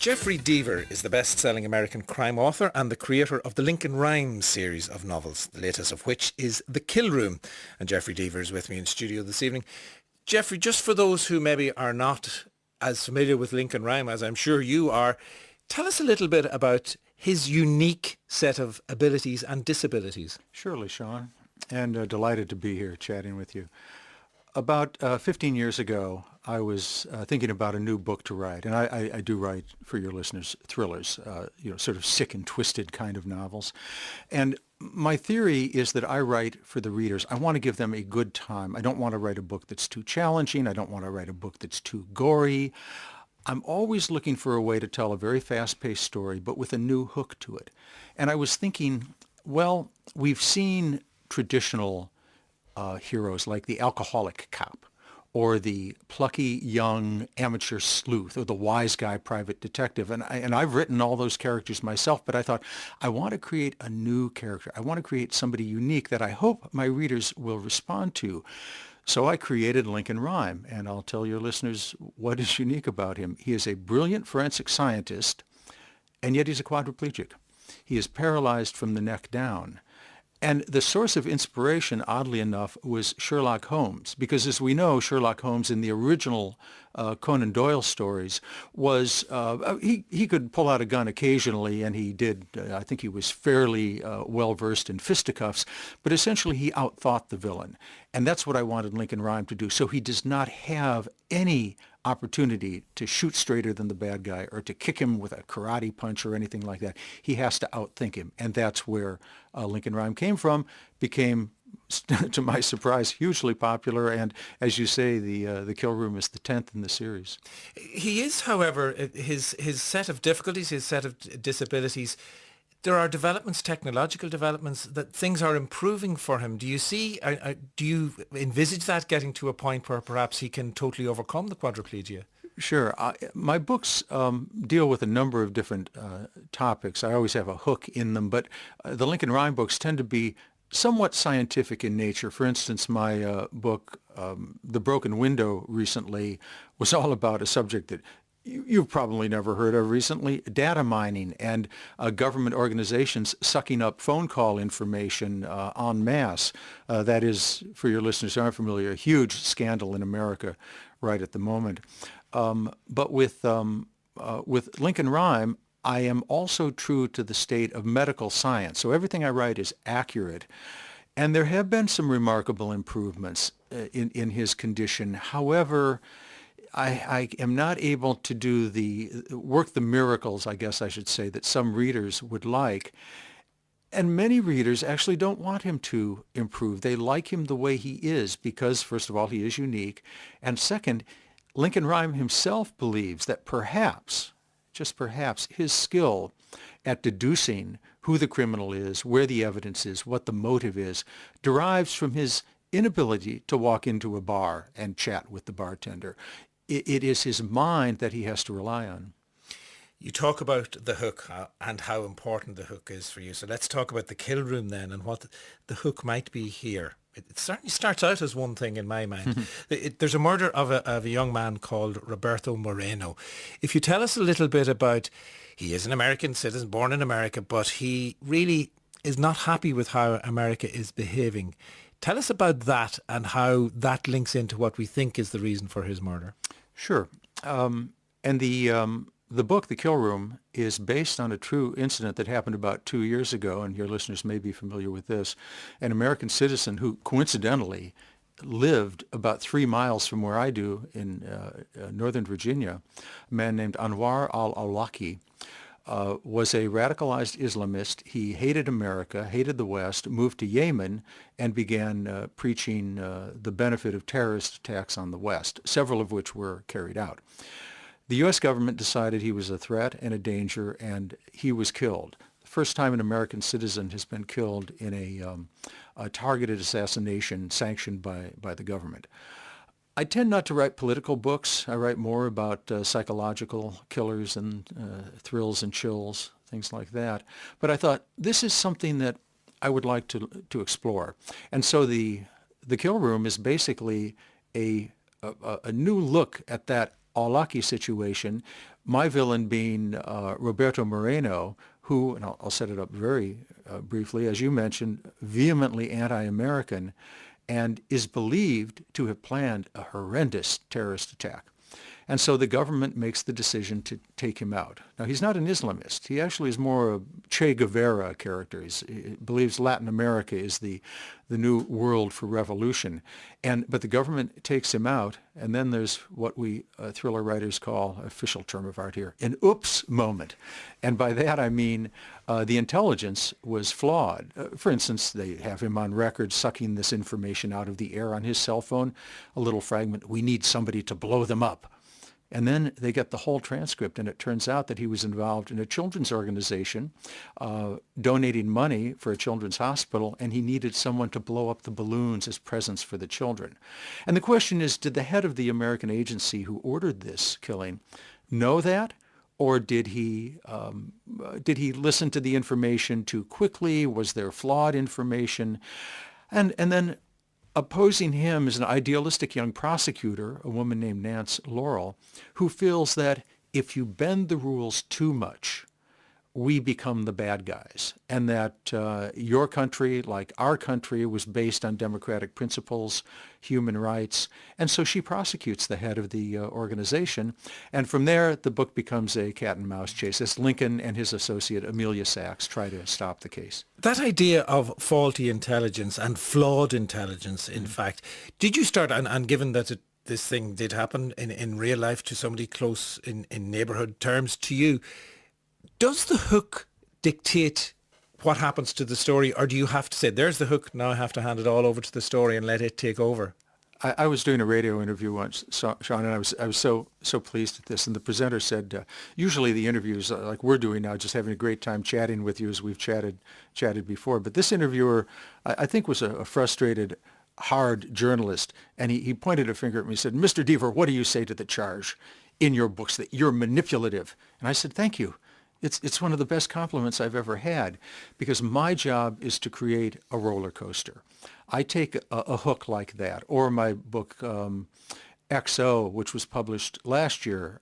Jeffrey Deaver is the best-selling American crime author and the creator of the Lincoln Rhymes series of novels, the latest of which is The Kill Room. And Jeffrey Deaver is with me in studio this evening. Jeffrey, just for those who maybe are not as familiar with Lincoln Rhyme as I'm sure you are, tell us a little bit about his unique set of abilities and disabilities. Surely, Sean, and delighted to be here chatting with you. About 15 years ago, I was thinking about a new book to write, and I do write, for your listeners, thrillers, sort of sick and twisted kind of novels. And my theory is that I write for the readers. I want to give them a good time. I don't want to write a book that's too challenging. I don't want to write a book that's too gory. I'm always looking for a way to tell a very fast-paced story, but with a new hook to it. And I was thinking, well, we've seen traditional heroes like the alcoholic cop or the plucky young amateur sleuth or the wise guy private detective. And I've written all those characters myself, but I thought, I want to create a new character. I want to create somebody unique that I hope my readers will respond to. So I created Lincoln Rhyme, and I'll tell your listeners what is unique about him. He is a brilliant forensic scientist, and yet he's a quadriplegic. He is paralyzed from the neck down. And the source of inspiration, oddly enough, was Sherlock Holmes, because as we know, Sherlock Holmes in the original Conan Doyle stories was, he could pull out a gun occasionally, and he did, I think he was fairly well-versed in fisticuffs, but essentially he outthought the villain. And that's what I wanted Lincoln Rhyme to do. So he does not have any opportunity to shoot straighter than the bad guy or to kick him with a karate punch or anything like that. He has to outthink him. And that's where Lincoln Rhyme came from, became, to my surprise, hugely popular. And as you say, the Kill Room is the 10th in the series. He is, however, his set of difficulties, his set of disabilities, there are developments, technological developments, that things are improving for him. Do you see, do you envisage that getting to a point where perhaps he can totally overcome the quadriplegia? Sure. My books deal with a number of different topics. I always have a hook in them, but the Lincoln Rhyme books tend to be somewhat scientific in nature. For instance, my book, The Broken Window, recently was all about a subject that you've probably never heard of recently, data mining and government organizations sucking up phone call information en masse. That is, for your listeners who aren't familiar, a huge scandal in America right at the moment. But with Lincoln Rhyme, I am also true to the state of medical science. So everything I write is accurate. And there have been some remarkable improvements in his condition. However, I am not able to work the miracles, I guess I should say, that some readers would like. And many readers actually don't want him to improve. They like him the way he is because, first of all, he is unique. And second, Lincoln Rhyme himself believes that perhaps, just perhaps, his skill at deducing who the criminal is, where the evidence is, what the motive is, derives from his inability to walk into a bar and chat with the bartender. It is his mind that he has to rely on. You talk about the hook and how important the hook is for you. So let's talk about the Kill Room then and what the hook might be here. It certainly starts out as one thing in my mind. There's a murder of a young man called Roberto Moreno. If you tell us a little bit about, he is an American citizen, born in America, but he really is not happy with how America is behaving. Tell us about that and how that links into what we think is the reason for his murder. Sure. And the book, The Kill Room, is based on a true incident that happened about 2 years ago, and your listeners may be familiar with this. An American citizen who coincidentally lived about 3 miles from where I do in Northern Virginia, a man named Anwar al-Awlaki, was a radicalized Islamist. He hated America, hated the West, moved to Yemen, and began preaching the benefit of terrorist attacks on the West, several of which were carried out. The U.S. government decided he was a threat and a danger, and he was killed. The first time an American citizen has been killed in a targeted assassination sanctioned by the government. I tend not to write political books. I write more about psychological killers and thrills and chills, things like that. But I thought, this is something that I would like to explore. And so the Kill Room is basically a new look at that Awlaki situation, My villain being Roberto Moreno, who, and I'll set it up very briefly, as you mentioned, vehemently anti-American, and is believed to have planned a horrendous terrorist attack. And so the government makes the decision to take him out. Now, he's not an Islamist. He actually is more a Che Guevara character. He believes Latin America is the new world for revolution. But the government takes him out, and then there's what we thriller writers call, official term of art here, an oops moment. And by that I mean the intelligence was flawed. For instance, they have him on record sucking this information out of the air on his cell phone, a little fragment, "We need somebody to blow them up." And then they get the whole transcript, and it turns out that he was involved in a children's organization, donating money for a children's hospital, and he needed someone to blow up the balloons as presents for the children. And the question is, did the head of the American agency who ordered this killing know that? Or did he listen to the information too quickly? Was there flawed information? And then opposing him is an idealistic young prosecutor, a woman named Nance Laurel, who feels that if you bend the rules too much, we become the bad guys, and that your country, like our country, was based on democratic principles, human rights, and so she prosecutes the head of the organization, and from there the book becomes a cat and mouse chase as Lincoln and his associate Amelia Sachs try to stop the case. That idea of faulty intelligence and flawed intelligence, in fact, did you start, and given that this thing did happen in real life to somebody close in neighborhood terms to you, does the hook dictate what happens to the story, or do you have to say, there's the hook, now I have to hand it all over to the story and let it take over? I was doing a radio interview once, Sean, and I was so pleased at this. And the presenter said, usually the interviews like we're doing now, just having a great time chatting with you as we've chatted before. But this interviewer, I think, was a frustrated, hard journalist, and he pointed a finger at me and said, "Mr. Deaver, what do you say to the charge in your books that you're manipulative?" And I said, "Thank you. It's one of the best compliments I've ever had, because my job is to create a roller coaster. I take a hook like that, or my book XO, which was published last year,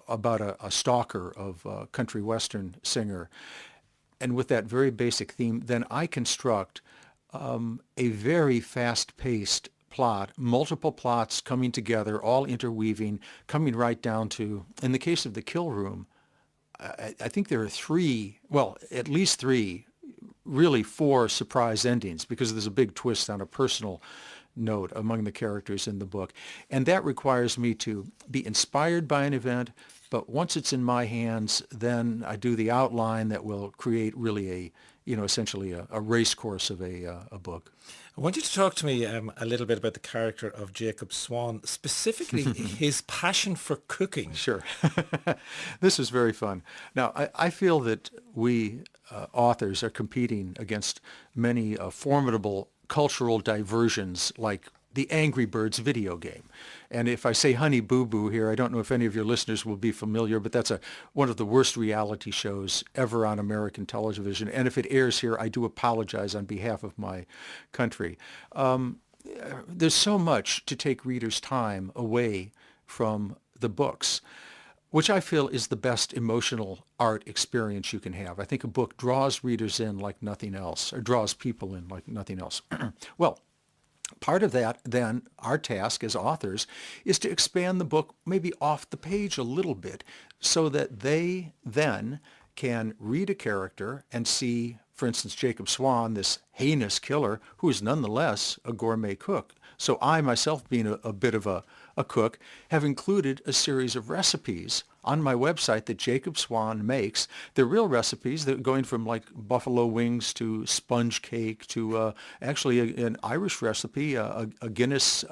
about a stalker of a country western singer, and with that very basic theme, then I construct a very fast-paced plot, multiple plots coming together, all interweaving, coming right down to, in the case of The Kill Room, I think there are at least three, really four surprise endings, because there's a big twist on a personal note among the characters in the book. And that requires me to be inspired by an event, but once it's in my hands, then I do the outline that will create really essentially a race course of a book. I want you to talk to me a little bit about the character of Jacob Swan, specifically his passion for cooking. Sure. This was very fun. Now, I feel that we authors are competing against many formidable cultural diversions like the Angry Birds video game. And if I say Honey Boo Boo here, I don't know if any of your listeners will be familiar, but that's one of the worst reality shows ever on American television. And if it airs here, I do apologize on behalf of my country. There's so much to take readers' time away from the books, which I feel is the best emotional art experience you can have. I think a book draws readers in like nothing else, or draws people in like nothing else. Well, part of that, then, our task as authors is to expand the book maybe off the page a little bit so that they then can read a character and see, for instance, Jacob Swan, this heinous killer, who is nonetheless a gourmet cook. So I myself, being a bit of a cook, have included a series of recipes on my website that Jacob Swan makes. They're real recipes. They're going from like buffalo wings to sponge cake to actually an Irish recipe, a Guinness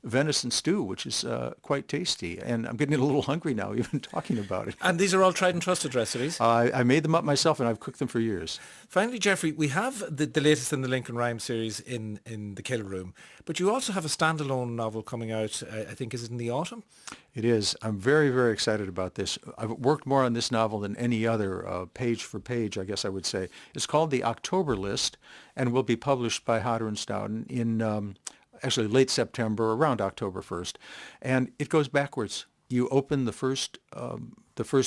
venison stew, which is quite tasty. And I'm getting a little hungry now even talking about it. And these are all tried and trusted recipes? I made them up myself, and I've cooked them for years. Finally, Jeffrey, we have the latest in the Lincoln Rhyme series in The Kill Room, but you also have a standalone novel coming out, I think, is it in the autumn? It is. I'm very, very excited about this. I've worked more on this novel than any other, page for page, I guess I would say. It's called The October List, and will be published by Hodder and Stoughton in actually late September, around October 1st. And it goes backwards. you open the first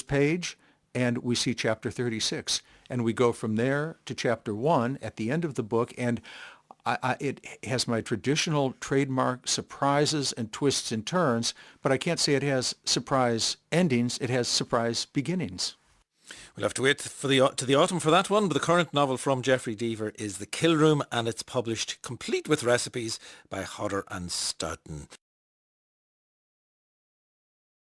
page, and we see chapter 36. And we go from there to chapter 1 at the end of the book, and it has my traditional trademark surprises and twists and turns, but I can't say it has surprise endings. It has surprise beginnings. We'll have to wait for to the autumn for that one, but the current novel from Geoffrey Deaver is The Kill Room, and it's published complete with recipes by Hodder and Stoughton.